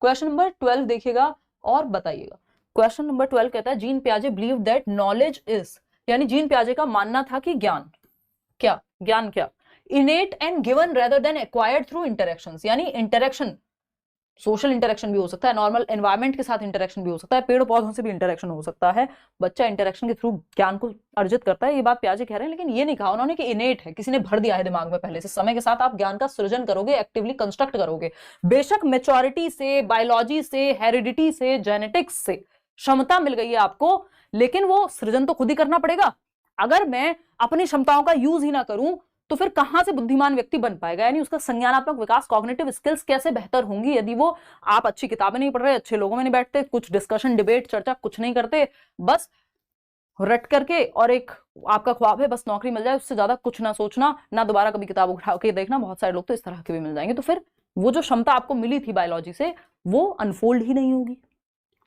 Question number 12 देखिएगा और बताइएगा। क्वेश्चन नंबर 12 कहता है जीन पियाजे बिलीव दैट नॉलेज इज, यानी जीन पियाजे का मानना था कि ज्ञान क्या, ज्ञान क्या, innate and given rather than acquired through interactions, यानी इंटरेक्शन, सोशल इंटरेक्शन भी हो सकता है, नॉर्मल एनवायरमेंट के साथ इंटरेक्शन भी हो सकता है, पेड़ पौधों से भी इंटरेक्शन हो सकता है, बच्चा इंटरेक्शन के थ्रू ज्ञान को अर्जित करता है। ये बात पियाजे कह रहे हैं, लेकिन ये नहीं कहा उन्होंने कि इनेट है, किसी ने भर दिया है दिमाग में पहले से। समय के साथ आप ज्ञान का सृजन करोगे, एक्टिवली कंस्ट्रक्ट करोगे। बेशक मेच्योरिटी से, बायोलॉजी से, हेरिडिटी से, जेनेटिक्स से क्षमता मिल गई है आपको, लेकिन वो सृजन तो खुद ही करना पड़ेगा। अगर मैं अपनी क्षमताओं का यूज ही ना करूं तो फिर कहां से बुद्धिमान व्यक्ति बन पाएगा, यानी उसका संज्ञानात्मक विकास, कॉग्निटिव स्किल्स कैसे बेहतर होंगी यदि वो आप अच्छी किताबें नहीं पढ़ रहे, अच्छे लोगों में नहीं बैठते, कुछ डिस्कशन, डिबेट, चर्चा कुछ नहीं करते, बस रट करके, और एक आपका ख्वाब है बस नौकरी मिल जाए, उससे ज्यादा कुछ ना सोचना, ना दोबारा कभी किताब उठा के देखना। बहुत सारे लोग तो इस तरह के भी मिल जाएंगे। तो फिर वो जो क्षमता आपको मिली थी बायोलॉजी से, वो अनफोल्ड ही नहीं होगी,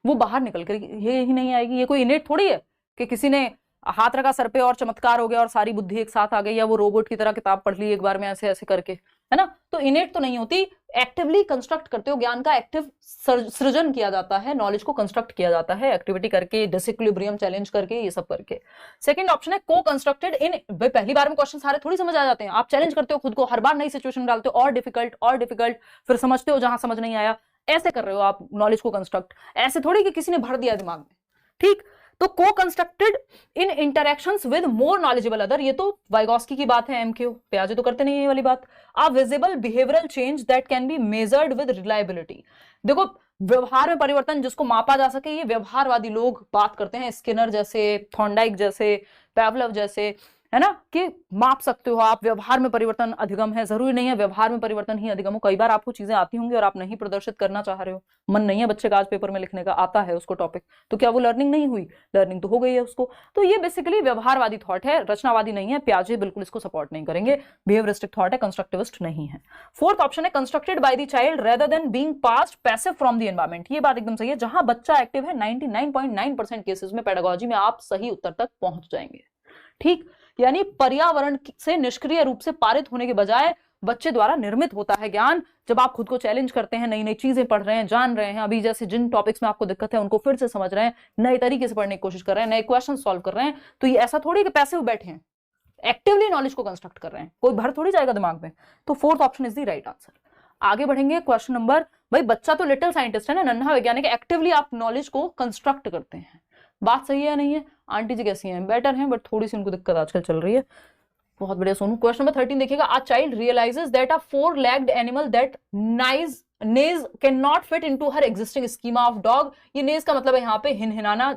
वो बाहर निकल कर ये ही नहीं आएगी। ये कोई इनेट थोड़ी है कि किसी ने हाथ रखा सर पे और चमत्कार हो गया और सारी बुद्धि एक साथ आ गई, या वो रोबोट की तरह किताब पढ़ ली एक बार में ऐसे ऐसे करके, है ना। तो इनेट तो नहीं होती, एक्टिवली कंस्ट्रक्ट करते हो, ज्ञान का एक्टिव सृजन किया जाता है, नॉलेज को कंस्ट्रक्ट किया जाता है एक्टिविटी करके, डिसइक्विलिब्रियम चैलेंज करके, ये सब करके। सेकंड ऑप्शन है को कंस्ट्रक्टेड इन, पहली बार में क्वेश्चन सारे थोड़ी समझ आ जाते हैं, आप चैलेंज करते हो खुद को, हर बार नई सिचुएशन डालते हो, और डिफिकल्ट, फिर समझते हो जहां समझ नहीं आया, ऐसे कर रहे हो आप नॉलेज को कंस्ट्रक्ट, ऐसे थोड़ी कि किसी ने भर दिया दिमाग में, ठीक। तो को constructed in interactions with more knowledgeable other, ये तो वाइगोस्की की बात है, एमक्यू पियाजे तो करते नहीं है ये वाली बात। A visible behavioural change that can be measured with reliability, देखो व्यवहार में परिवर्तन जिसको मापा जा सके, ये व्यवहारवादी लोग बात करते हैं, स्किनर जैसे, थॉर्नडाइक जैसे, पैवलव जैसे, है ना, कि माप सकते हो आप व्यवहार में परिवर्तन अधिगम है। जरूरी नहीं है व्यवहार में परिवर्तन ही अधिगम हो, कई बार आपको चीजें आती होंगी और आप नहीं प्रदर्शित करना चाह रहे हो, मन नहीं है बच्चे का आज पेपर में लिखने का, आता है उसको टॉपिक, तो क्या वो लर्निंग नहीं हुई? लर्निंग तो हो गई है उसको। तो ये बेसिकली व्यवहारवादी थॉट है, रचनावादी नहीं है। पियाजे बिल्कुल इसको सपोर्ट नहीं करेंगे, बिहेवियरिस्टिक थॉट है, कंस्ट्रक्टिविस्ट नहीं है। फोर्थ ऑप्शन है constructed by the child rather than being passed passive from the environment, ये बात एकदम सही है। जहां बच्चा एक्टिव है 99.9% केसेस में पेडागोजी में आप सही उत्तर तक पहुंच जाएंगे, ठीक। यानी पर्यावरण से निष्क्रिय रूप से पारित होने के बजाय बच्चे द्वारा निर्मित होता है ज्ञान। जब आप खुद को चैलेंज करते हैं, नई नई चीजें पढ़ रहे हैं, जान रहे हैं, अभी जैसे जिन टॉपिक्स में आपको दिक्कत है उनको फिर से समझ रहे हैं, नए तरीके से पढ़ने की कोशिश कर रहे हैं, नए क्वेश्चन सॉल्व कर रहे हैं, तो ये ऐसा थोड़ी कि पैसिव बैठे हैं, एक्टिवली नॉलेज को कंस्ट्रक्ट कर रहे हैं, कोई भर थोड़ी जाएगा दिमाग में। तो fourth option is the right answer. आगे बढ़ेंगे क्वेश्चन नंबर, भाई बच्चा तो लिटिल साइंटिस्ट है ना, नन्हा वैज्ञानिक, एक्टिवली आप नॉलेज को कंस्ट्रक्ट करते हैं, बात सही है या नहीं है? आंटी जी कैसी हैं? बेटर हैं, बट थोड़ी सी उनको दिक्कत आजकल चल रही है। बहुत बढ़िया सोनू। क्वेश्चन नंबर 13 देखिएगा, a child realises that a four legged animal that neighs can not fit into her existing schema of dog. ये नेज का मतलब है यहाँ पे हिनहिनाना,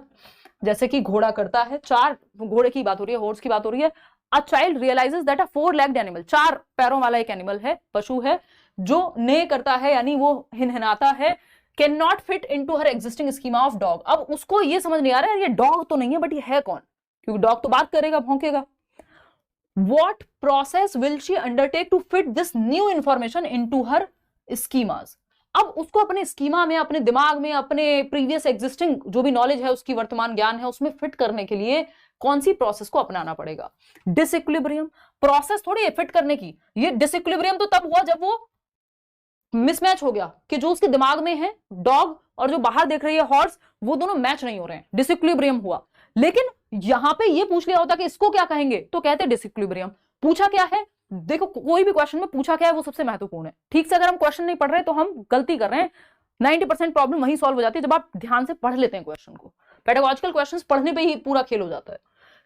जैसे कि घोड़ा करता है, चार घोड़े की बात हो रही है, हॉर्स की बात हो रही है। A child realises that a four legged animal, चार पैरों वाला एक एनिमल है, पशु है, जो ने करता है यानी वो हिनहिनाता है, can not fit into her existing schema of dog. अब उसको ये समझ नहीं आ रहा है ये डॉग तो नहीं है, बट ये है कौन, क्योंकि डॉग तो बात करेगा, भौंकेगा। What process will she undertake to fit this new information into her schemas? अब उसको अपने स्कीमा में, अपने दिमाग में, अपने प्रीवियस एग्जिस्टिंग जो भी नॉलेज है, उसकी वर्तमान ज्ञान है, उसमें फिट करने के लिए कौन सी प्रोसेस को अपनाना पड़ेगा? डिसइक्विलिब्रियम प्रोसेस थोड़ी है फिट करने की, ये डिसइक्विलिब्रियम तो तब हुआ जब वो मिसमैच हो गया कि जो उसके दिमाग में है डॉग और जो बाहर देख रही है हॉर्स, वो दोनों मैच नहीं हो रहे हैं, डिसइक्विलिब्रियम हुआ। लेकिन यहां पे ये पूछ लिया होता कि इसको क्या कहेंगे, तो कहते डिसइक्विलिब्रियम। पूछा क्या है, देखो कोई भी क्वेश्चन में पूछा क्या है वो सबसे महत्वपूर्ण है। ठीक से अगर हम क्वेश्चन नहीं पढ़ रहे तो हम गलती कर रहे हैं। 90% प्रॉब्लम वहीं सॉल्व हो जाती है जब आप ध्यान से पढ़ लेते हैं क्वेश्चन को। पेडागोजिकल क्वेश्चंस पढ़ने पे ही पूरा खेल हो जाता है।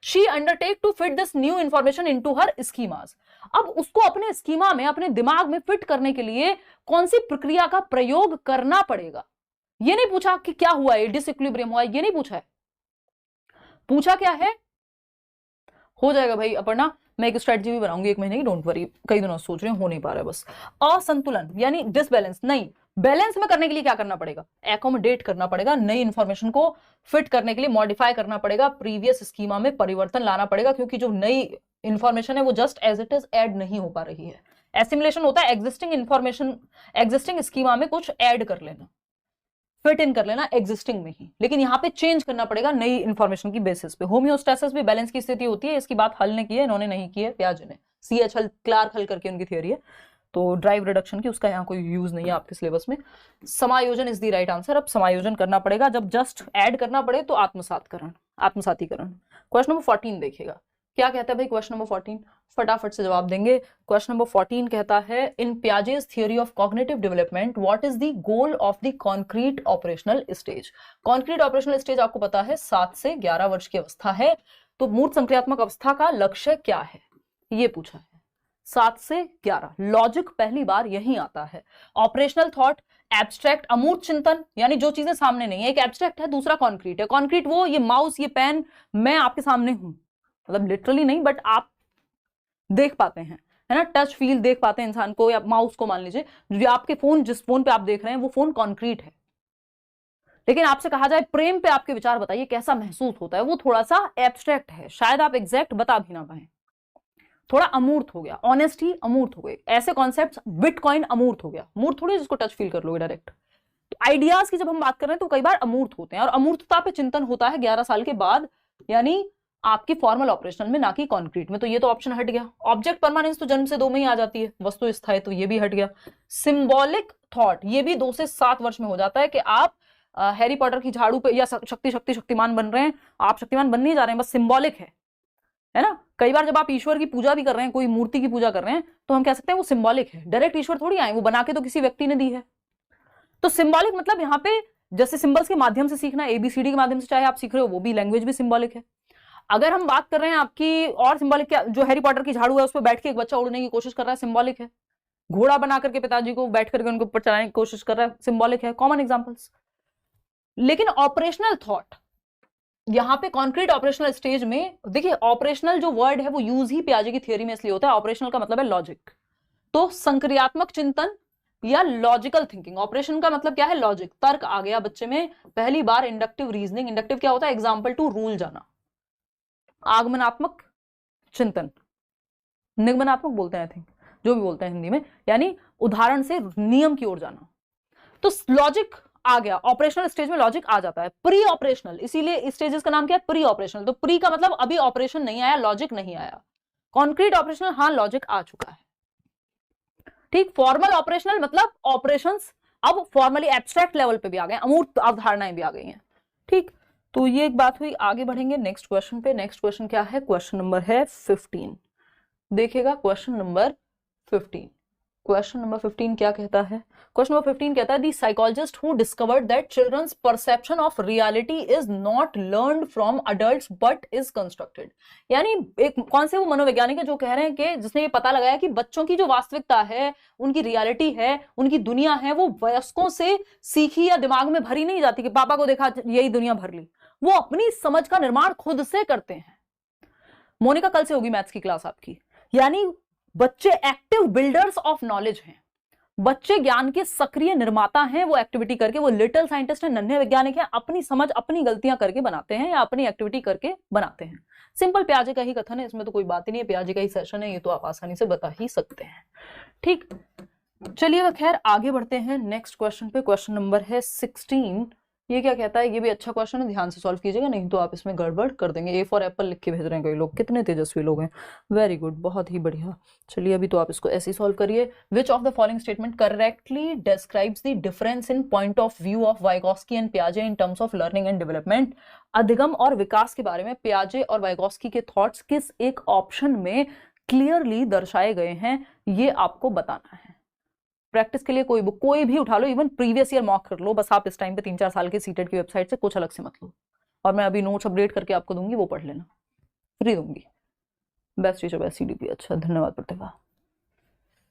She undertake to fit this new information into her schemas. अब उसको अपने स्कीमा में, अपने दिमाग में फिट करने के लिए कौन सी प्रक्रिया का प्रयोग करना पड़ेगा। ये नहीं पूछा कि क्या हुआ है, डिसइक्विलिब्रियम हुआ है, ये नहीं पूछा है। पूछा क्या है, हो जाएगा भाई अपर्णा, मैं एक स्ट्रेटजी भी बनाऊंगी 1 महीने की, डोंट वरी, कई दिनों सोच रहे हो नहीं पा रहा है बस। असंतुलन यानी डिसबैलेंस नहीं, बैलेंस में करने के लिए क्या करना पड़ेगा, एकोमोडेट करना पड़ेगा, नई इंफॉर्मेशन को फिट करने के लिए मॉडिफाई करना पड़ेगा, प्रीवियस स्कीमा में परिवर्तन लाना पड़ेगा, क्योंकि जो नई इंफॉर्मेशन है वो just as it is add नहीं हो पा रही है। एसिमुलेशन होता है एग्जिस्टिंग इंफॉर्मेशन, एग्जिस्टिंग स्कीमा में कुछ ऐड कर लेना, फिट इन कर लेना एग्जिस्टिंग में ही, लेकिन यहाँ पे चेंज करना पड़ेगा नई इंफॉर्मेशन की बेसिस पे। होम्योस्टेसिस भी बैलेंस की स्थिति होती है, इसकी बात हल ने की है, इन्होंने नहीं की है, पियाजे ने, CH हल, क्लार्क हल करके उनकी थियोरी है। तो ड्राइव रिडक्शन की उसका यहाँ कोई यूज नहीं है आपके सिलेबस में। समायोजन इज द राइट आंसर। अब समायोजन करना पड़ेगा, जब जस्ट ऐड करना पड़े तो आत्मसातीकरण। क्वेश्चन नंबर 14 देखिएगा, क्या कहता है भाई क्वेश्चन नंबर 14, फटाफट से जवाब देंगे। क्वेश्चन नंबर 14 कहता है in Piaget's theory of cognitive development what is the goal of the concrete operational stage. Concrete operational stage आपको पता है 7 से 11 वर्ष की अवस्था है, तो मूर्त संक्रियात्मक अवस्था का लक्ष्य क्या है ये पूछा है। 7 से 11, लॉजिक पहली बार यही आता है। ऑपरेशनल थॉट, एब्स्ट्रैक्ट अमूर्त चिंतन, यानी जो चीजें सामने नहीं है, एक एब्स्ट्रैक्ट है दूसरा कॉन्क्रीट है। कॉन्क्रीट वो ये माउस ये पेन मैं आपके सामने हूं, मतलब लिटरली नहीं बट आप देख पाते हैं, है ना, टच फील देख पाते हैं इंसान को, या माउस को मान लीजिए, जो आपके फोन जिस फोन पे आप देख रहे हैं वो फोन कॉन्क्रीट है। लेकिन आपसे कहा जाए प्रेम पे आपके विचार बताइए कैसा महसूस होता है, वो थोड़ा सा एब्स्ट्रैक्ट है, शायद आप एग्जैक्ट बता भी ना पाए, थोड़ा अमूर्त हो गया। ऑनेस्टी अमूर्त हो गई, ऐसे कॉन्सेप्ट, बिटकॉइन अमूर्त हो गया, मूर्त थोड़ी जिसको टच फील कर लोगे डायरेक्ट। तो आइडियाज की जब हम बात कर रहे हैं तो कई बार अमूर्त होते हैं, और अमूर्तता पे चिंतन होता है 11 साल के बाद, यानी आपकी फॉर्मल ऑपरेशनल में, ना कि कॉन्क्रीट में। तो ये तो ऑप्शन हट गया। ऑब्जेक्ट परमानेंस तो जन्म से 2 में ही आ जाती है, वस्तु स्थायी, तो ये भी हट गया। सिंबॉलिक थॉट ये भी 2 से 7 वर्ष में हो जाता है कि आप हैरी पॉटर की झाड़ू पे या शक्तिमान बन रहे हैं, आप शक्तिमान बनने जा रहे हैं, बस सिंबॉलिक है ना। कई बार जब आप ईश्वर की पूजा भी कर रहे हैं, कोई मूर्ति की पूजा कर रहे हैं, तो हम कह सकते हैं वो सिंबॉलिक है, डायरेक्ट ईश्वर थोड़ी आए, वो बना के तो किसी व्यक्ति ने दी है। तो सिंबॉलिक मतलब यहाँ पे जैसे सिंबल्स के माध्यम से सीखना, ABCD के माध्यम से चाहे आप सीख रहे हो, वो भी लैंग्वेज भी सिंबॉलिक है। अगर हम बात कर रहे हैं आपकी और सिंबॉलिक क्या, जो हैरी पॉटर की झाड़ू है उस पर बैठ के एक बच्चा उड़ने की कोशिश कर रहा है, सिंबॉलिक है। घोड़ा बना करके पिताजी को बैठ करके उनके ऊपर चलाने की कोशिश कर रहा है, सिंबॉलिक है। Common examples. लेकिन ऑपरेशनल थॉट यहां पे कॉन्क्रीट ऑपरेशनल स्टेज में, देखिए ऑपरेशनल जो वर्ड है वो यूज ही पियाजे की थ्योरी में इसलिए होता है, ऑपरेशनल का मतलब है लॉजिक। तो संक्रियात्मक चिंतन या लॉजिकल थिंकिंग, ऑपरेशन का मतलब क्या है, लॉजिक, तर्क आ गया बच्चे में पहली बार। इंडक्टिव रीजनिंग, इंडक्टिव क्या होता है, एग्जाम्पल टू रूल जाना। आगमनात्मक चिंतन, निगमनात्मक बोलते हैं आई थिंक, जो भी बोलते हैं हिंदी में, यानी उदाहरण से नियम की ओर जाना। तो लॉजिक आ गया, ऑपरेशनल स्टेज में लॉजिक आ जाता है। प्री ऑपरेशनल, इसीलिए स्टेजेस का नाम क्या है, प्री ऑपरेशनल। तो प्री का मतलब अभी ऑपरेशन नहीं आया, लॉजिक नहीं आया। कॉन्क्रीट ऑपरेशनल, हाँ लॉजिक आ चुका है, ठीक। फॉर्मल ऑपरेशनल मतलब ऑपरेशंस अब फॉर्मली एब्स्ट्रैक्ट लेवल पे भी आ गए, अमूर्त अवधारणाएं भी आ गई हैं, ठीक। तो ये एक बात हुई। आगे बढ़ेंगे नेक्स्ट क्वेश्चन पे। नेक्स्ट क्वेश्चन क्या है, क्वेश्चन नंबर है 15। देखिएगा क्वेश्चन नंबर 15। क्वेश्चन नंबर 15 क्या कहता है, क्वेश्चन नंबर 15 कहता है the psychologist who discovered that children's perception of reality is not learned from adults but is constructed. यानी एक कौन से वो मनोवैज्ञानिक है जो कह रहे हैं कि जिसने ये पता लगाया कि बच्चों की जो वास्तविकता है, उनकी रियलिटी है, उनकी दुनिया है, वो वयस्कों से सीखी या दिमाग में भरी नहीं जाती कि पापा को देखा यही दुनिया भर ली, वो अपनी समझ का निर्माण खुद से करते हैं। मोनिका कल से होगी मैथ्स की क्लास आपकी। यानी बच्चे एक्टिव बिल्डर्स ऑफ नॉलेज हैं, बच्चे ज्ञान के सक्रिय निर्माता हैं। वो एक्टिविटी करके, वो लिटिल साइंटिस्ट हैं, नन्हे वैज्ञानिक हैं, अपनी समझ अपनी गलतियां करके बनाते हैं या अपनी एक्टिविटी करके बनाते हैं। सिंपल प्याजे का ही कथन है, इसमें तो कोई बात ही नहीं है, प्याजे का ही सेशन है, ये तो आप आसानी से बता ही सकते हैं, ठीक। चलिए खैर आगे बढ़ते हैं नेक्स्ट क्वेश्चन पे। क्वेश्चन नंबर है 16। ये क्या कहता है, ये भी अच्छा क्वेश्चन है, ध्यान से सॉल्व कीजिएगा, नहीं तो आप इसमें गड़बड़ कर देंगे। ए फॉर एप्पल लिख के भेज रहे हैं कई लोग, कितने तेजस्वी लोग हैं, वेरी गुड, बहुत ही बढ़िया। चलिए अभी तो आप इसको ऐसे ही सॉल्व करिए। Which of the following statement correctly describes the difference in point of view of Vygotsky and पियाजे in terms of learning and development. अधिगम और विकास के बारे में पियाजे और वाइगॉस्की के थॉट्स किस एक ऑप्शन में क्लियरली दर्शाए गए हैं, ये आपको बताना है। प्रैक्टिस के लिए कोई भी उठा लो, इवन प्रीवियस ईयर मॉक कर लो, बस आप इस टाइम पे 3-4 साल के सीटेट की वेबसाइट से, कुछ अलग से मत लो। और मैं अभी नोट्स अपडेट करके आपको दूंगी, वो पढ़ लेना, फ्री दूंगी। बेस्ट टीचर बेस्ट CDP, अच्छा धन्यवाद प्रतिभा।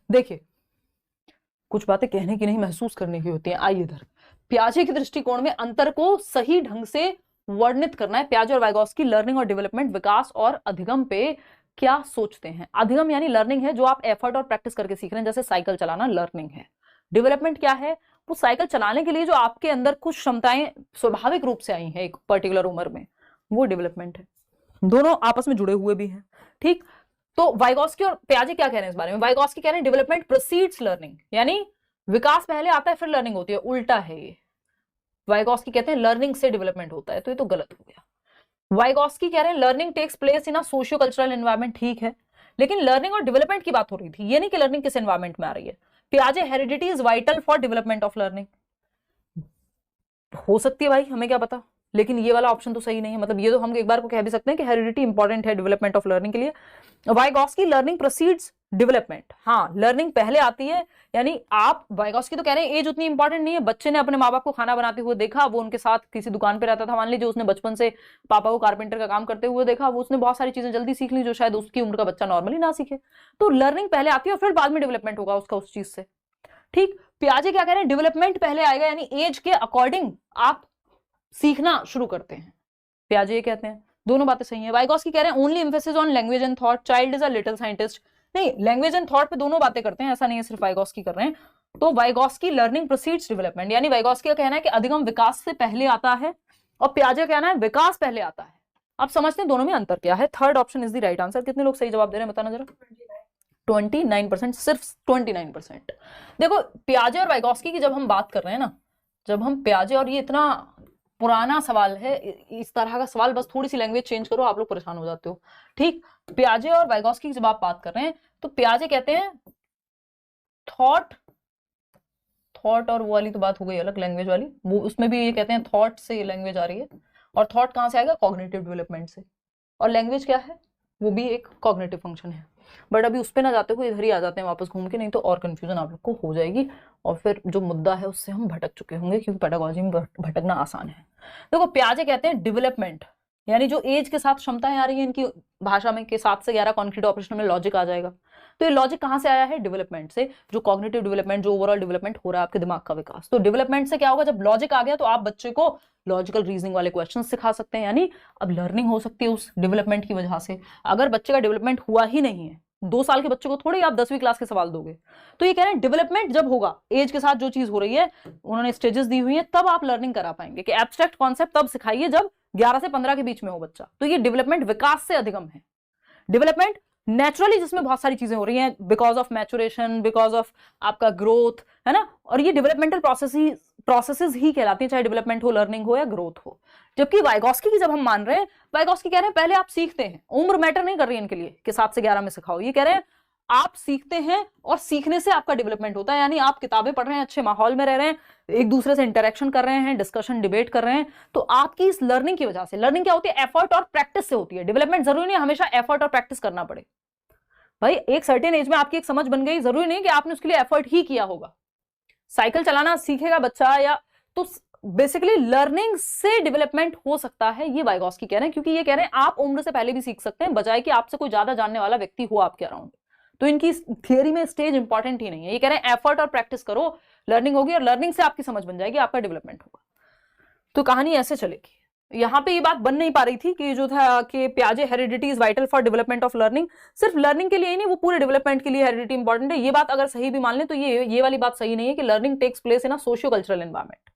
देखिए कुछ बातें कहने की नहीं, महसूस करने की होती हैं। आइए इधर, पियाजे के दृष्टिकोण में अंतर को सही ढंग से वर्णित करना है। पियाजे और वाइगॉस्की लर्निंग और डेवलपमेंट, विकास और अधिगम पे क्या सोचते हैं। अधिगम यानी लर्निंग है, जो आप एफर्ट और प्रैक्टिस करके सीख रहे हैं, जैसे साइकिल चलाना लर्निंग है। डेवलपमेंट क्या है, वो साइकिल चलाने के लिए जो आपके अंदर कुछ क्षमताएं स्वाभाविक रूप से आई हैं एक पर्टिकुलर उम्र में, वो डेवलपमेंट है। दोनों आपस में जुड़े हुए भी हैं, ठीक। तो वाइगॉस्की और पियाजे क्या कह रहे हैं इस बारे में, वाइगॉस्की कह रहे हैं डेवलपमेंट प्रोसीड्स लर्निंग, यानी विकास पहले आता है फिर लर्निंग होती है, उल्टा है ये। वाइगॉस्की कहते हैं लर्निंग से डेवलपमेंट होता है, तो ये तो गलत हो गया। वाइगॉस्की कह रहे हैं learning takes place in a socio cultural environment, ठीक है। लेकिन लर्निंग और डेवलपमेंट की बात हो रही थी, ये नहीं कि लर्निंग किस एनवायरमेंट में आ रही है। पियाजे heredity is vital for development of learning, हो सकती है भाई, हमें क्या पता, लेकिन ये वाला ऑप्शन तो सही नहीं है। मतलब ये तो हम एक बार को कह भी सकते हैं कि हेरिडिटी इंपॉर्टेंट है डेवलपमेंट ऑफ लर्निंग के लिए। वाइगॉस्की लर्निंग प्रोसीड्स डेवलपमेंट, हाँ लर्निंग पहले आती है, यानी आप वाइगॉस्की तो कह रहे हैं एज उतनी इंपॉर्टेंट नहीं है। बच्चे ने अपने माँ बाप को खाना बनाते हुए देखा, वो उनके साथ किसी दुकान पे रहता था, मान लीजिए उसने बचपन से पापा को कारपेंटर का काम करते हुए देखा, वो उसने बहुत सारी चीजें जल्दी सीख ली जो शायद उसकी उम्र का बच्चा नॉर्मली ना सीखे। तो लर्निंग पहले आती है और फिर बाद में डेवलपमेंट होगा उसका उस चीज से। ठीक, पियाजे क्या कह रहे हैं, डेवलपमेंट पहले आएगा, यानी एज के अकॉर्डिंग आप सीखना शुरू करते हैं, पियाजे ये कहते हैं। दोनों बातें सही हैं। वाइगॉस्की कह रहे हैं only emphasis on language and thought, child is a little scientist. नहीं, लैंग्वेज एंड थॉट पे दोनों बातें करते हैं, ऐसा नहीं है सिर्फ वाइगॉस्की कर रहे हैं। तो वाइगॉस्की लर्निंग प्रोसीड्स डेवलपमेंट, यानी वाइगॉस्की का कहना है कि अधिगम विकास से पहले आता है, और पियाजे का कहना है विकास पहले आता है। आप समझते हैं दोनों में अंतर क्या है। Third option is the right answer. कितने लोग सही जवाब दे रहे हैं बताना जरा। 29%, सिर्फ 29%। देखो पियाजे और वाइगॉस्की की जब हम बात कर रहे हैं ना, जब हम पियाजे, और ये इतना पुराना सवाल है, इस तरह का सवाल बस थोड़ी सी लैंग्वेज चेंज करो आप लोग परेशान हो जाते हो। ठीक, पियाजे और वाइगॉस्की की जब आप बात कर रहे हैं तो पियाजे कहते हैं थॉट, थॉट और वो वाली तो बात हो गई अलग, लैंग्वेज वाली, वो उसमें भी ये कहते हैं थॉट से लैंग्वेज आ रही है, और थॉट कहां से आएगा, कॉग्निटिव डेवलपमेंट से। और लैंग्वेज क्या है, वो भी एक कॉग्निटिव फंक्शन है। बट अभी उस पर ना जाते हुए इधर ही आ जाते हैं वापस घूम के, नहीं तो और कंफ्यूजन आप लोग को हो जाएगी, और फिर जो मुद्दा है उससे हम भटक चुके होंगे, क्योंकि पेडागोजी में भटकना आसान है। देखो पियाजे कहते हैं डेवलपमेंट, यानी जो एज के साथ क्षमताएं आ रही है इनकी भाषा में, के 7 से 11 कॉन्क्रीट ऑपरेशन में लॉजिक आ जाएगा। तो ये लॉजिक कहां से आया है, डेवलपमेंट से, जो कॉग्निटिव डेवलपमेंट, जो ओवरऑल डेवलपमेंट हो रहा है आपके दिमाग का विकास। तो डेवलपमेंट से क्या होगा, जब लॉजिक आ गया तो आप बच्चे को लॉजिकल रीजनिंग वाले क्वेश्चन सिखा सकते हैं, यानी अब लर्निंग हो सकती है उस डेवलपमेंट की वजह से। अगर बच्चे का डेवलपमेंट हुआ ही नहीं है, 2 साल के बच्चे को थोड़ी आप 10वीं क्लास के सवाल दोगे। तो ये कह रहे हैं डेवलपमेंट जब होगा, एज के साथ जो चीज हो रही है, उन्होंने स्टेजेस दी हुई है, तब आप लर्निंग करा पाएंगे। कि एब्स्ट्रैक्ट कॉन्सेप्ट तब सिखाइए जब 11 से 15 के बीच में हो बच्चा। तो ये डेवलपमेंट विकास से अधिगम है। डेवलपमेंट नेचुरली जिसमें बहुत सारी चीजें हो रही हैं, because of maturation, because of आपका ग्रोथ, है ना, और ये डेवलपमेंटल प्रोसेसेस ही कहलाती हैं, चाहे डेवलपमेंट हो, लर्निंग हो या ग्रोथ हो। जबकि वाइगॉस्की की जब हम मान रहे हैं, वाइगॉस्की कह रहे हैं पहले आप सीखते हैं, उम्र मैटर नहीं कर रही है इनके लिए कि 7 से 11 में सिखाओ। ये कह रहे हैं आप सीखते हैं और सीखने से आपका डेवलपमेंट होता है, यानी आप किताबें पढ़ रहे हैं, अच्छे माहौल में रह रहे हैं, एक दूसरे से इंटरेक्शन कर रहे हैं, डिस्कशन डिबेट कर रहे हैं, तो आपकी इस लर्निंग की वजह से, लर्निंग क्या होती है, एफर्ट और प्रैक्टिस से होती है। डेवलपमेंट जरूरी नहीं हमेशा एफर्ट और प्रैक्टिस करना पड़े भाई। एक सर्टेन एज में आपकी एक समझ बन गई, जरूरी नहीं कि आपने उसके लिए एफर्ट ही किया होगा। साइकिल चलाना सीखेगा बच्चा, या तो बेसिकली लर्निंग से डेवलपमेंट हो सकता है, ये वाइगॉस्की कह रहे हैं, क्योंकि ये कह रहे हैं आप उम्र से पहले भी सीख सकते हैं, बजाय कि आपसे कोई ज्यादा जानने वाला व्यक्ति हो आपके अराउंड। तो इनकी थियरी में स्टेज इंपॉर्टेंट ही नहीं है। ये कह रहे हैं एफर्ट और प्रैक्टिस करो, लर्निंग होगी, और लर्निंग से आपकी समझ बन जाएगी, आपका डेवलपमेंट होगा। तो कहानी ऐसे चलेगी। यहाँ पे ये बात बन नहीं पा रही थी कि जो था कि पियाजे heredity is vital for development of learning, सिर्फ लर्निंग के लिए ही नहीं, वो पूरे डेवलपमेंट के लिए हेरिडिटी इंपॉर्टेंट है। ये बात अगर सही भी मान लें तो ये वाली बात सही नहीं है कि learning takes place in a socio cultural environment.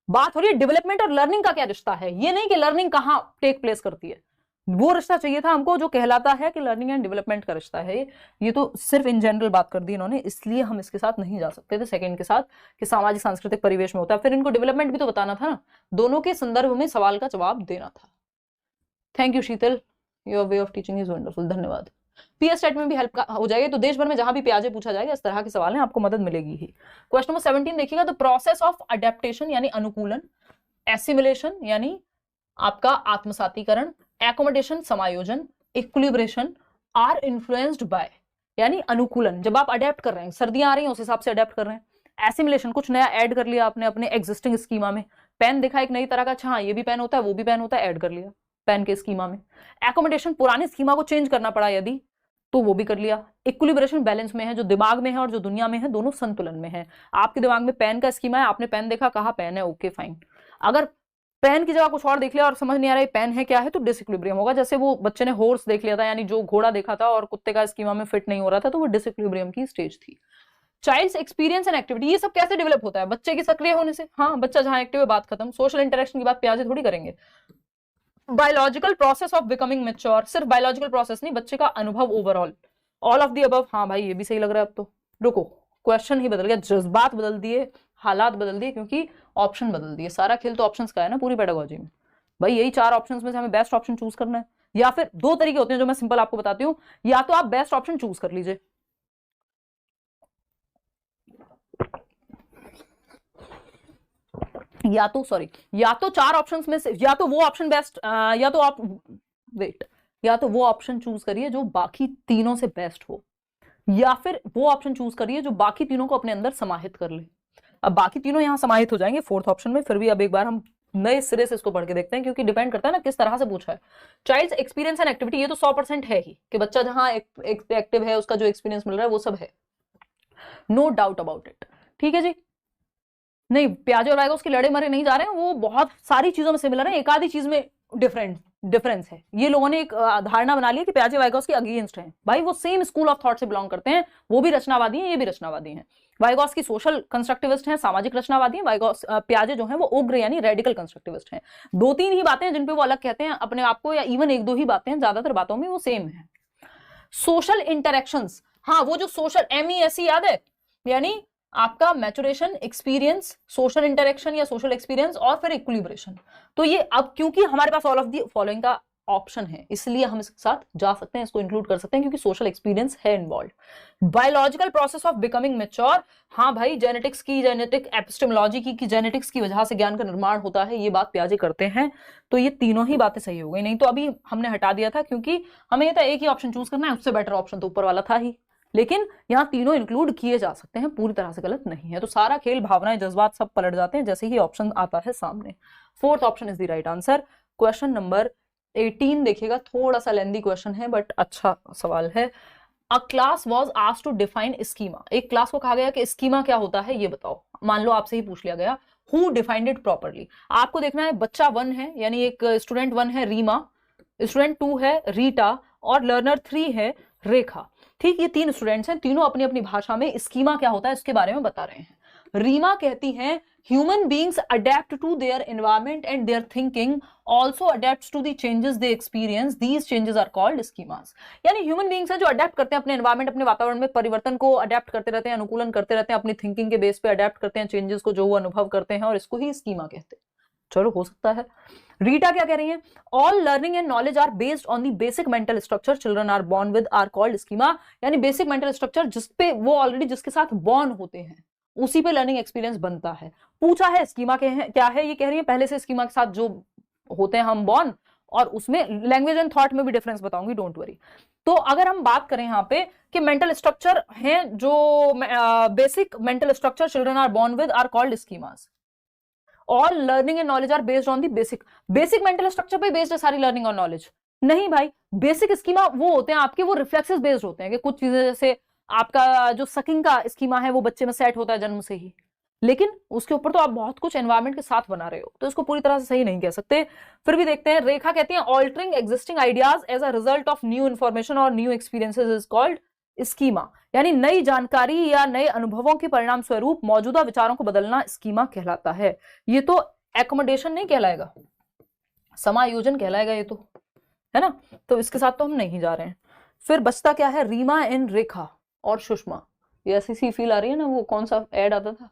बात हो रही है डेवलपमेंट और लर्निंग का क्या रिश्ता है, ये नहीं कि लर्निंग कहाँ टेक प्लेस करती है। वो रिश्ता चाहिए था हमको जो कहलाता है कि लर्निंग एंड डेवलपमेंट का रिश्ता है। ये तो सिर्फ इन जनरल बात कर दी इन्होंने, इसलिए हम इसके साथ नहीं जा सकते थे सेकंड के साथ कि सामाजिक सांस्कृतिक परिवेश में होता है। फिर इनको डेवलपमेंट भी तो बताना था ना, दोनों के संदर्भ में सवाल का जवाब देना था। Thank you Sheetal, your way of teaching is wonderful, धन्यवाद। पीएस सेट में भी हेल्प हो जाएगी, तो देश भर में जहां भी पियाजे पूछा जाएगा इस तरह के सवाल हैं, आपको मदद मिलेगी ही। क्वेश्चन नंबर 17 देखिएगा, द प्रोसेस ऑफ अडेप्टेशन यानी अनुकूलन, एसिमिलेशन यानी आपका आत्मसातीकरण, एकोमोडेशन समायोजन, इक्विलिब्रेशन आर इन्फ्लुएंस्ड बाय यानी अनुकूलन। जब आप अडेप्ट कर रहे हैं, सर्दियां आ रही हैं उस हिसाब से अडेप्ट कर रहे हैं। एसिमिलेशन कुछ नया ऐड कर लिया आपने अपने एग्जिस्टिंग स्कीमा में, पेन देखा एक नई तरह का, अच्छा हाँ ये भी पेन होता है वो भी पेन होता है, ऐड कर लिया पेन के स्कीमा में। एकोमोडेशन पुरानी स्कीमा को चेंज करना पड़ा यदि, तो वो भी कर लिया। इक्विलिब्रेशन बैलेंस में है, जो दिमाग में है और जो दुनिया में है दोनों संतुलन में है। आपके दिमाग में पेन का स्कीमा है, आपने पेन देखा, कहा पेन है, ओके फाइन। अगर पेन की जगह कुछ और देख लिया और समझ नहीं आ रहा है पेन है क्या है, तो डिसइक्विलिब्रियम होगा। जैसे वो बच्चे ने हॉर्स देख लिया था, यानी जो घोड़ा देखा था और कुत्ते का स्कीमा में फिट नहीं हो रहा था, तो वो डिसइक्विलिब्रियम की स्टेज थी। चाइल्ड्स एक्सपीरियंस एंड एक्टिविटी, ये सब कैसे डेवलप होता है, बच्चे के सक्रिय होने से। हाँ, बच्चा जहां एक्टिव है बात खत्म। सोशल इंटरेक्शन की बात पियाजे थोड़ी करेंगे। Biological process of becoming mature, सिर्फ बायोलॉजिकल प्रोसेस नहीं, बच्चे का अनुभव overall, all of the above. हाँ भाई ये भी सही लग रहा है। अब तो रुको, क्वेश्चन ही बदल गया, जज्बात बदल दिए, हालात बदल दिए, क्योंकि ऑप्शन बदल दिए। सारा खेल तो ऑप्शंस का है ना पूरी पेडागोजी में भाई, यही 4 ऑप्शंस में से हमें बेस्ट ऑप्शन चूज करना है। या फिर दो तरीके होते हैं जो मैं सिंपल आपको बताती हूं, या तो आप बेस्ट ऑप्शन चूज कर लीजिए, या तो सॉरी, या तो चार ऑप्शंस में से या तो वो ऑप्शन बेस्ट, या तो आप वेट, या तो वो ऑप्शन चूज करिए जो बाकी तीनों से बेस्ट हो, या फिर वो ऑप्शन चूज करिए जो बाकी तीनों को अपने अंदर समाहित कर ले। अब बाकी तीनों यहां समाहित हो जाएंगे फोर्थ ऑप्शन में, फिर भी अब एक बार हम नए सिरे से इसको पढ़ के देखते हैं, क्योंकि डिपेंड करता है ना किस तरह से पूछा है। चाइल्ड एक्सपीरियंस एंड एक्टिविटी, ये तो 100% है ही कि बच्चा जहां एक्टिव है उसका जो एक्सपीरियंस मिल रहा है वो सब है, नो डाउट अबाउट इट। ठीक है जी, नहीं प्याजे और वाइगॉस के लड़े मरे नहीं जा रहे हैं, वो बहुत सारी चीजों में सिमिलर है, एक आधी चीज में डिफरेंस है। ये लोगों ने एक धारणा बना ली कि प्याजे वाइगॉस के अगेंस्ट हैं, भाई वो सेम स्कूल ऑफ थॉट से बिलोंग करते हैं, वो भी रचनावादी हैं, ये भी रचनावादी हैं। वाइगॉस की सोशल कंस्ट्रक्टिविस्ट हैं, सामाजिक रचनावादी हैं, वाइगॉस प्याजे जो हैं वो उग्र यानी रेडिकल कंस्ट्रक्टिविस्ट हैं। दो तीन ही बातें हैं जिन पे वो अलग कहते हैं अपने आप को, या इवन एक दो ही बातें हैं, ज्यादातर बातों में वो सेम है। सोशल इंटरेक्शंस, हाँ वो जो सोशल MESE याद है, यानी आपका मैचुरेशन, एक्सपीरियंस, सोशल इंटरेक्शन या सोशल एक्सपीरियंस और फिर इक्विलिब्रेशन। तो ये अब क्योंकि हमारे पास ऑल ऑफ द फॉलोइंग का ऑप्शन है इसलिए हम इसके साथ जा सकते हैं, इसको इंक्लूड कर सकते हैं क्योंकि सोशल एक्सपीरियंस है involve. Biological process of becoming mature, हाँ भाई जेनेटिक्स की, जेनेटिक एपिस्टेमोलॉजी की जेनेटिक्स की वजह से ज्ञान का निर्माण होता है, ये बात प्याजे करते हैं। तो ये तीनों ही बातें सही हो गई, नहीं तो अभी हमने हटा दिया था क्योंकि हमें ये था एक ही ऑप्शन चूज करना है, उससे बेटर ऑप्शन तो ऊपर वाला था ही, लेकिन यहाँ तीनों इंक्लूड किए जा सकते हैं, पूरी तरह से गलत नहीं है। तो सारा खेल, भावनाएं, जज्बात सब पलट जाते हैं जैसे ही ऑप्शन आता है सामने। Fourth option is the right answer. Question number 18 देखिएगा, थोड़ा सा लेंदी क्वेश्चन है बट अच्छा सवाल है। A class was asked to define schema, एक क्लास को कहा गया कि स्कीमा क्या होता है ये बताओ। मान लो आपसे ही पूछ लिया गया हु डिफाइंड इट प्रॉपरली, आपको देखना है बच्चा 1 है यानी एक स्टूडेंट 1 है रीमा, स्टूडेंट 2 है रीटा और लर्नर 3 है रेखा। ठीक, ये 3 स्टूडेंट्स हैं, तीनों अपनी अपनी भाषा में स्कीमा क्या होता है इसके बारे में बता रहे हैं। रीमा कहती हैं human beings adapt to their environment and their thinking also adapt to the changes they experience, these changes are called schemas. यानी ह्यूमन बींग्स हैं जो अडेप्ट करते हैं अपने एनवायरमेंट, अपने वातावरण में परिवर्तन को अडेप्ट करते रहते हैं, अनुकूलन करते रहते हैं, अपनी थिंकिंग के बेस पे अडेप्ट करते हैं चेंजेस को जो वो अनुभव करते हैं, और इसको ही स्कीमा कहते हैं। चलो हो सकता है। रीटा क्या कह रही है, all learning and knowledge are based on the basic mental structure children are born with are called schema. यानी बेसिक मेंटल स्ट्रक्चर जिसपे वो ऑलरेडी जिसके साथ बॉर्न होते हैं उसी पे लर्निंग एक्सपीरियंस बनता है। पूछा है स्कीमा क्या है, ये कह रही है पहले से स्कीमा के साथ जो होते हैं हम बॉर्न, और उसमें लैंग्वेज एंड थॉट में भी डिफरेंस बताऊंगी, डोंट वरी। तो अगर हम बात करें यहाँ पे कि मेंटल स्ट्रक्चर है जो basic mental structure children are born with are called schemas, all learning and knowledge are based on the basic mental structure पे बेस्ड है सारी लर्निंग और नॉलेज। नहीं भाई, बेसिक स्कीमा वो होते हैं आपके, वो रिफ्लेक्सेस बेस्ड होते हैं कि कुछ चीजें जैसे आपका जो सकिंग का स्कीमा है वो बच्चे में सेट होता है जन्म से ही, लेकिन उसके ऊपर तो आप बहुत कुछ एनवायरमेंट के साथ बना रहे हो, तो इसको पूरी तरह से सही नहीं कह सकते। फिर भी देखते हैं, रेखा कहती है altering existing ideas as a result of new information और new experiences is called schema. यानी नई जानकारी या नए अनुभवों के परिणाम स्वरूप मौजूदा विचारों को बदलना स्कीमा कहलाता है। ये तो एकोमोडेशन नहीं कहलाएगा, समायोजन कहलाएगा ये तो, है ना। तो इसके साथ तो हम नहीं जा रहे हैं। फिर बचता क्या है, रीमा एंड रेखा और सुषमा। ये ऐसी सी फील आ रही है ना, वो कौन सा ऐड आता था,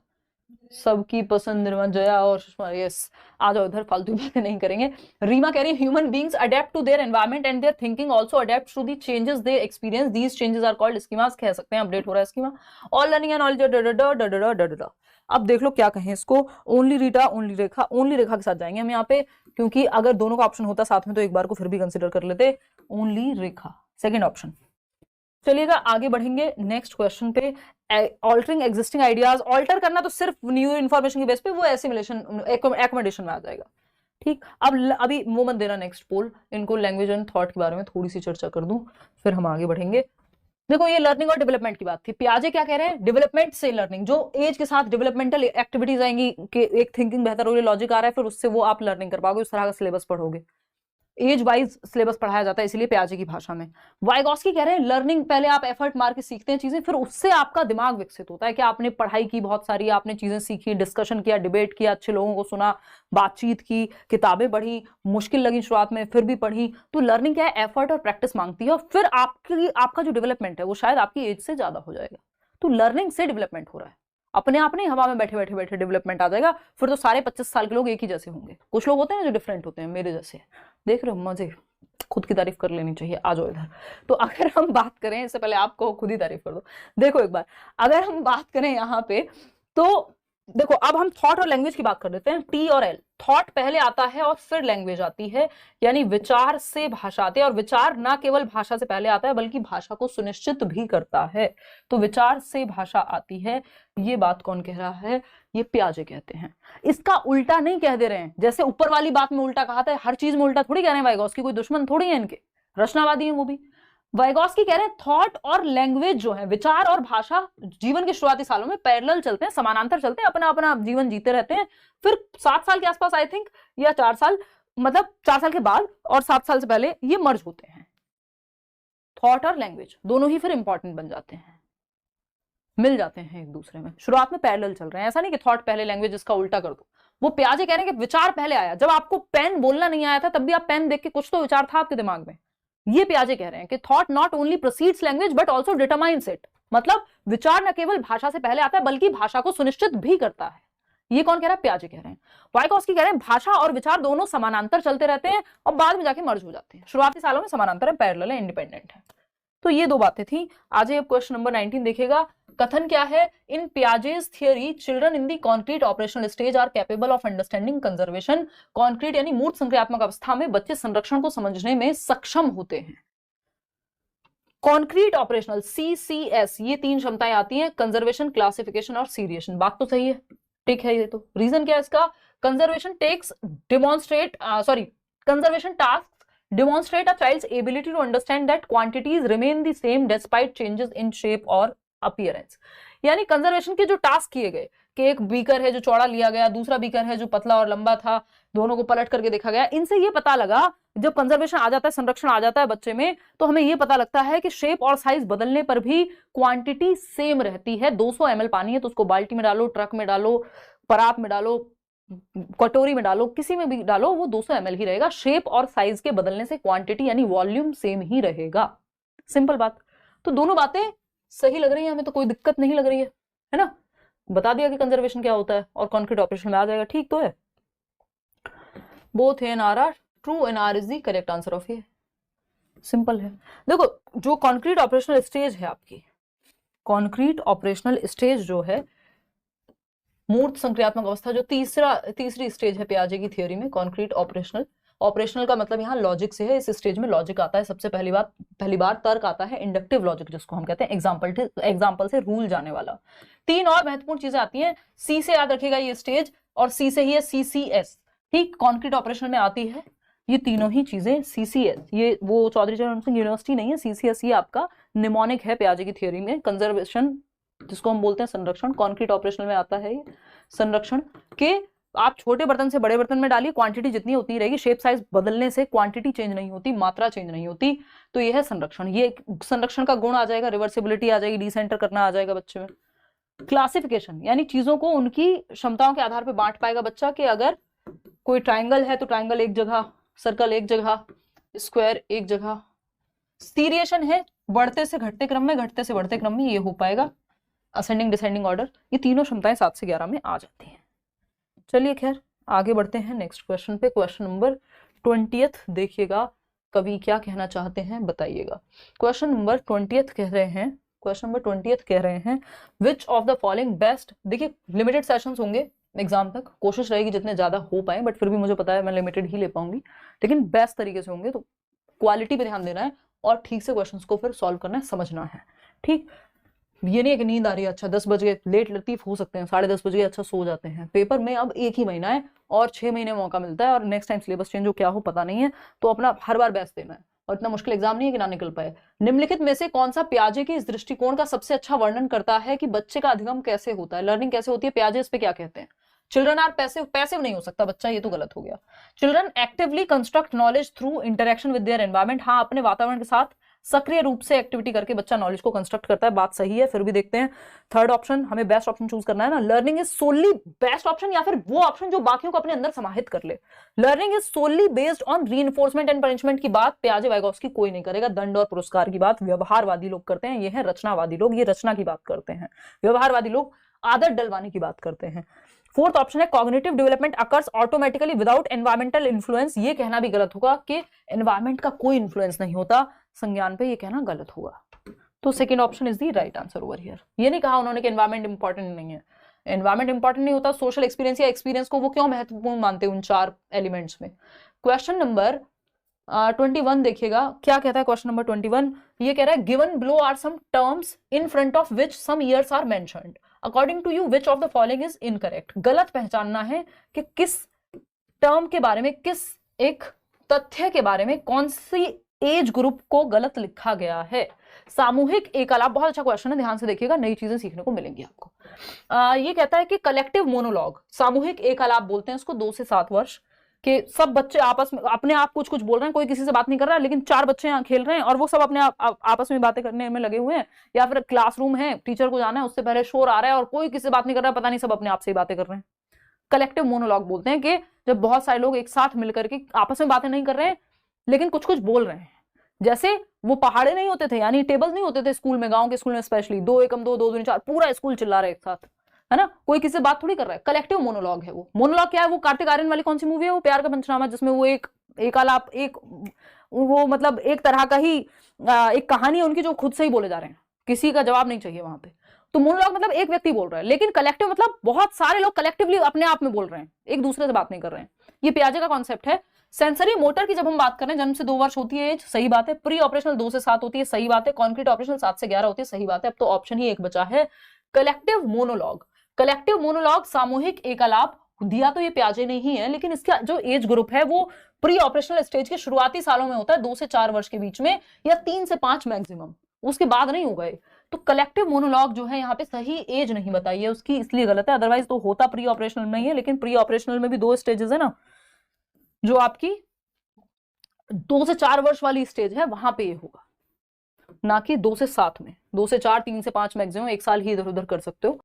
सबकी पसंद निर्मा जया और सुषमा। यस, आ जाओ इधर, फालतू बातें नहीं करेंगे। रीमा कह रही है human beings adapt to their environment and their thinking also adapt to the changes they experience, these changes are called schemas. कह सकते हैं अपडेट हो रहा है schema. All learning and knowledge. अब देख लो क्या कहें इसको, only Reeta only Rekha, only Rekha के साथ जाएंगे हम यहाँ पे, क्योंकि अगर दोनों का ऑप्शन होता साथ में तो एक बार को फिर भी कंसिडर कर लेते। ओनली रेखा सेकेंड ऑप्शन। चलिएगा आगे बढ़ेंगे नेक्स्ट क्वेश्चन पे। ऑल्टरिंग एग्जिस्टिंग आइडियाज, ऑल्टर करना तो सिर्फ न्यू इन्फॉर्मेशन के बेस पे, वो एसिमिलेशन एकोमोडेशन में आ जाएगा। ठीक, अब अभी वो मत देना नेक्स्ट पोल, इनको लैंग्वेज एंड थॉट के बारे में थोड़ी सी चर्चा कर दूं फिर हम आगे बढ़ेंगे। देखो ये लर्निंग और डेवलपमेंट की बात थी, पियाजे क्या कह रहे हैं, डेवलपमेंट से लर्निंग, जो एज के साथ डेवलपमेंटल एक्टिविटीज आएंगी कि एक थिंकिंग बेहतर होगी, लॉजिक आ रहा है, फिर उससे वो आप लर्निंग कर पाओगे, उस तरह का सिलेबस पढ़ोगे, एज वाइज सिलेबस पढ़ाया जाता है इसीलिए पियाजे की भाषा में। वाइगॉस्की कह रहे हैं लर्निंग पहले आप एफर्ट मार के सीखते हैं चीजें, फिर उससे आपका दिमाग विकसित होता है कि आपने पढ़ाई की बहुत सारी, आपने चीजें सीखी, डिस्कशन किया, डिबेट किया, अच्छे लोगों को सुना, बातचीत की, किताबें पढ़ी, मुश्किल लगी शुरुआत में फिर भी पढ़ी। तो लर्निंग क्या है, एफर्ट और प्रैक्टिस मांगती है, और फिर आपका जो डेवलपमेंट है वो शायद आपकी एज से ज्यादा हो जाएगा। तो लर्निंग से डेवलपमेंट हो रहा है, अपने आप नहीं हवा में बैठे बैठे बैठे डेवलपमेंट आ जाएगा। फिर तो सारे 25 साल के लोग एक ही जैसे होंगे, कुछ लोग होते हैं जो डिफरेंट होते हैं मेरे जैसे, देख रहे हो मजे। खुद की तारीफ कर लेनी चाहिए। आ जाओ इधर। तो अगर हम बात करें, इससे पहले आप कहो खुद ही तारीफ कर दो। देखो एक बार, अगर हम बात करें यहाँ पे, तो देखो अब हम थॉट और लैंग्वेज की बात कर लेते हैं। टी और एल, थॉट पहले आता है और फिर लैंग्वेज आती है, यानी विचार से भाषा आती है। और विचार ना केवल भाषा से पहले आता है बल्कि भाषा को सुनिश्चित भी करता है। तो विचार से भाषा आती है, ये बात कौन कह रहा है? ये पियाजे कहते हैं। इसका उल्टा नहीं कह दे रहे हैं, जैसे ऊपर वाली बात में उल्टा कहा था, हर चीज में उल्टा थोड़ी कह रहे हैं। वाइगॉस्की कोई दुश्मन थोड़ी है इनके, रचनावादी है वो भी। वाइगॉस्की कह रहे हैं थॉट और लैंग्वेज जो है, विचार और भाषा, जीवन के शुरुआती सालों में पैरेलल चलते हैं, समानांतर चलते हैं, अपना अपना जीवन जीते रहते हैं। फिर 7 साल के आसपास आई थिंक, या 4 साल, मतलब 4 साल के बाद और 7 साल से पहले ये मर्ज होते हैं। थॉट और लैंग्वेज दोनों ही फिर इंपॉर्टेंट बन जाते हैं, मिल जाते हैं एक दूसरे में। शुरुआत में पैरेलल चल रहे हैं, ऐसा नहीं कि थॉट पहले लैंग्वेज, इसका उल्टा कर दो। वो पियाजे कह रहे हैं कि विचार पहले आया। जब आपको पेन बोलना नहीं आया था तब भी आप पेन देख के कुछ तो विचार था आपके दिमाग में। ये पियाजे कह रहे हैं कि thought not only proceeds language but also determines it. मतलब विचार न केवल भाषा से पहले आता है बल्कि भाषा को सुनिश्चित भी करता है। ये कौन कह रहा है? पियाजे कह रहे हैं। वाइगॉस्की कह रहे हैं भाषा और विचार दोनों समानांतर चलते रहते हैं और बाद में जाके मर्ज हो जाते हैं। शुरुआती सालों में समानांतर है, पैरेलल है, इंडिपेंडेंट है। तो ये 2 बातें थी। आज अब क्वेश्चन नंबर 19 देखिएगा। कथन क्या है? In Piaget's theory children in the concrete operational stage are capable of understanding conservation. Concrete यानी मूर्त संक्रियात्मक अवस्था में बच्चे संरक्षण को समझने में सक्षम होते हैं। कॉन्क्रीट ऑपरेशनल, CCS, ये 3 क्षमताएं आती हैं, कंजर्वेशन, क्लासिफिकेशन और सीरिएशन। बात तो सही है, ठीक है। ये तो रीजन क्या है इसका? Conservation conservation task demonstrate a child's ability to understand that quantities remain the same despite changes in shape or appearance। यानी कंजर्वेशन के जो टास्क किए गए कि एक बीकर है जो चौड़ा लिया गया, दूसरा बीकर है जो पतला और लंबा था, दोनों को पलट करके देखा गया। इनसे ये पता लगा, जब कंजर्वेशन आ जाता है, संरक्षण आ जाता है बच्चे में, तो हमें ये पता लगता है कि शेप और साइज बदलने पर भी क्वांटिटी सेम रहती है। 200 ml पानी है तो उसको बाल्टी में डालो, ट्रक में डालो, परात में डालो, कटोरी में डालो, किसी में भी डालो, वो 200 ml ही रहेगा। शेप और साइज के बदलने से क्वांटिटी यानी वॉल्यूम सेम ही रहेगा। सिंपल बात। तो दोनों बातें सही लग रही है हमें, तो कोई दिक्कत नहीं लग रही है ना? बता दिया कि कंजर्वेशन क्या होता है और कॉन्क्रीट ऑपरेशन में आ जाएगा, ठीक तो है। Both A and R are true and R is the correct answer of A. Simple है। देखो जो कॉन्क्रीट ऑपरेशनल स्टेज है आपकी, कॉन्क्रीट ऑपरेशनल स्टेज जो है, मूर्त संक्रियात्मक अवस्था, जो तीसरी स्टेज है पियाजे की थियोरी में, कॉन्क्रीट ऑपरेशनल का मतलब यहाँ लॉजिक से है। इस स्टेज में लॉजिक आता है सबसे पहली बार तर्क आता है, इंडक्टिव लॉजिक जिसको हम कहते हैं, एग्जाम्पल से रूल जाने वाला। 3 और महत्वपूर्ण चीजें आती हैं। सी से याद रखेगा ये स्टेज, और सी से ही है CCS, ठीक, कॉन्क्रीट ऑपरेशन में आती है ये तीनों ही चीजें। CCS ये वो चौधरी चरण सिंह यूनिवर्सिटी नहीं है, CCS ये आपका निमोनिक है पियाजे की थियोरी में। कंजर्वेशन जिसको हम बोलते हैं संरक्षण, कॉन्क्रीट ऑपरेशनल में आता है ये संरक्षण के। आप छोटे बर्तन से बड़े बर्तन में डालिए, क्वांटिटी जितनी उतनी रहेगी, शेप साइज बदलने से क्वांटिटी चेंज नहीं होती, मात्रा चेंज नहीं होती। तो ये है संरक्षण। ये संरक्षण का गुण आ जाएगा, रिवर्सिबिलिटी आ जाएगी, डिसेंटर करना आ जाएगा बच्चे में। क्लासिफिकेशन यानी चीजों को उनकी क्षमताओं के आधार पर बांट पाएगा बच्चा, कि अगर कोई ट्राइंगल है तो ट्राइंगल एक जगह, सर्कल एक जगह, स्क्वायर एक जगह। सीरिएशन है बढ़ते से घटते क्रम में, घटते से बढ़ते क्रम में, ये हो पाएगा। असेंडिंग डिसेंडिंग ऑर्डर, ये तीनों क्षमताएं 7 से 11 में आ जाती हैं। चलिए खैर आगे बढ़ते हैं नेक्स्ट क्वेश्चन पे। क्वेश्चन नंबर 20 देखिएगा, कवि क्या कहना चाहते हैं बताइएगा। क्वेश्चन नंबर 20 कह रहे हैं विच ऑफ द फॉलोइंग बेस्ट। देखिए लिमिटेड सेशंस होंगे एग्जाम तक, कोशिश रहेगी जितने ज्यादा हो पाए, बट फिर भी मुझे पता है मैं लिमिटेड ही ले पाऊंगी, लेकिन बेस्ट तरीके से होंगे। तो क्वालिटी पे ध्यान देना है और ठीक से क्वेश्चंस को फिर सॉल्व करना है, समझना है, ठीक। ये नहीं है कि नींद आ रही है, अच्छा 10 बज गए, लेट लतीफ हो सकते हैं, 10:30 बज गए, अच्छा सो जाते हैं। पेपर में अब 1 ही महीना है और 6 महीने मौका मिलता है, और नेक्स्ट टाइम सिलेबस चेंज हो क्या हो पता नहीं है, तो अपना हर बार बेस्ट देना है। और इतना मुश्किल एग्जाम नहीं है कि ना निकल पाए। निम्नलिखित में से कौन सा पियाजे के इस दृष्टिकोण का सबसे अच्छा वर्णन करता है कि बच्चे का अधिगम कैसे होता है, लर्निंग कैसे होती है? पियाजे इस पे क्या कहते हैं? चिल्ड्रन आर पैसिव नहीं हो सकता बच्चा, ये तो गलत हो गया। Children actively construct knowledge through interaction with their environment. हाँ, अपने वातावरण के साथ सक्रिय रूप से एक्टिविटी करके बच्चा नॉलेज को कंस्ट्रक्ट करता है, बात सही है। फिर भी देखते हैं थर्ड ऑप्शन, हमें बेस्ट ऑप्शन चूज करना है ना। Learning is solely best option, या फिर वो ऑप्शन जो बाकियों को अपने अंदर समाहित कर ले। Learning is solely based on reinforcement and punishment की बात पियाजे वाइगॉस्की कोई नहीं करेगा। दंड और पुरस्कार की बात व्यवहारवादी लोग करते हैं, ये है रचनावादी लोग, ये रचना की बात करते हैं। व्यवहारवादी लोग आदत डलवाने की बात करते हैं। फोर्थ ऑप्शन है cognitive development occurs automatically without environmental influence, ये कहना भी गलत होगा कि एनवायरमेंट का कोई इन्फ्लुएंस नहीं होता संज्ञान पे, ये कहना गलत होगा। तो second option is the right answer over here. ये नहीं कहा उन्होंने कि एनवायरमेंट इंपॉर्टेंट नहीं है, एनवायरमेंट इंपॉर्टेंट नहीं होता, सोशल एक्सपीरियंस या एक्सपीरियंस को वो क्यों महत्वपूर्ण मानते हैं उन 4 एलिमेंट्स में। क्वेश्चन नंबर 21 देखिएगा क्या कहता है। क्वेश्चन नंबर 21 ये कह रहा है given below are some terms in front of which some years are mentioned, according to you which of the following is incorrect. गलत पहचानना है कि किस टर्म के बारे में, किस एक तथ्य के बारे में कौन सी एज ग्रुप को गलत लिखा गया है। सामूहिक एकलाप, बहुत अच्छा क्वेश्चन है, ध्यान से देखिएगा, नई चीजें सीखने को मिलेंगी आपको। ये कहता है कि कलेक्टिव मोनोलॉग, सामूहिक एकलाप बोलते हैं उसको, 2 से 7 वर्ष के सब बच्चे आपस में अपने आप कुछ कुछ बोल रहे हैं, कोई किसी से बात नहीं कर रहा है, लेकिन 4 बच्चे यहाँ खेल रहे हैं और वो सब अपने आपस में बातें करने में लगे हुए हैं, या फिर क्लासरूम है, टीचर को जाना है, उससे पहले शोर आ रहा है और कोई किसी से बात नहीं कर रहा है, पता नहीं सब अपने आप से ही बातें कर रहे हैं। कलेक्टिव मोनोलॉग बोलते हैं कि जब बहुत सारे लोग एक साथ मिलकर के आपस में बातें नहीं कर रहे हैं लेकिन कुछ कुछ बोल रहे हैं। जैसे वो पहाड़े नहीं होते थे, यानी टेबल नहीं होते थे स्कूल में, गांव के स्कूल में स्पेशली, 2 एकम 2, 2 दूनी 4, पूरा स्कूल चिल्ला रहा है एक साथ, है ना, कोई किसी से बात थोड़ी कर रहा है। कलेक्टिव मोनोलॉग है वो। मोनोलॉग क्या है? वो कार्तिक आर्यन वाली कौन सी मूवी है, वो प्यार का पंचनामा, जिसमें वो एक आलाप, वो मतलब एक तरह का ही एक कहानी है उनकी जो खुद से ही बोले जा रहे हैं, किसी का जवाब नहीं चाहिए वहां पे। तो मोनोलॉग मतलब एक व्यक्ति बोल रहा है, लेकिन कलेक्टिव मतलब बहुत सारे लोग कलेक्टिवली अपने आप में बोल रहे हैं, एक दूसरे से बात नहीं कर रहे हैं। ये पियाजे का कॉन्सेप्ट है। सेंसरी मोटर की जब हम बात कर रहे हैं, जन्म से 2 वर्ष होती है एज, सही बात है। प्री ऑपरेशनल 2 से 7 होती है, सही बात है। कॉन्क्रीट ऑपरेशनल 7 से 11 होती है, सही बात है। अब तो ऑप्शन ही एक बचा है, कलेक्टिव मोनोलॉग। कलेक्टिव मोनोलॉग, सामूहिक एकलाप, दिया तो ये पियाजे ने ही है, लेकिन इसका जो एज ग्रुप है वो प्री ऑपरेशनल स्टेज के शुरुआती सालों में होता है, 2 से 4 वर्ष के बीच में, या 3 से 5 मैक्सिमम, उसके बाद नहीं हो गए। तो कलेक्टिव मोनोलॉग जो है यहाँ पे सही एज नहीं बताई है उसकी, इसलिए गलत है। अदरवाइज तो होता प्री ऑपरेशनल में ही है, लेकिन प्री ऑपरेशनल में भी 2 स्टेजेस है ना, जो आपकी 2 से 4 वर्ष वाली स्टेज है वहां पे ये होगा, ना कि 2 से 7 में। 2 से 4, 3 से 5 मैक्सिमम, 1 साल ही इधर उधर कर सकते हो।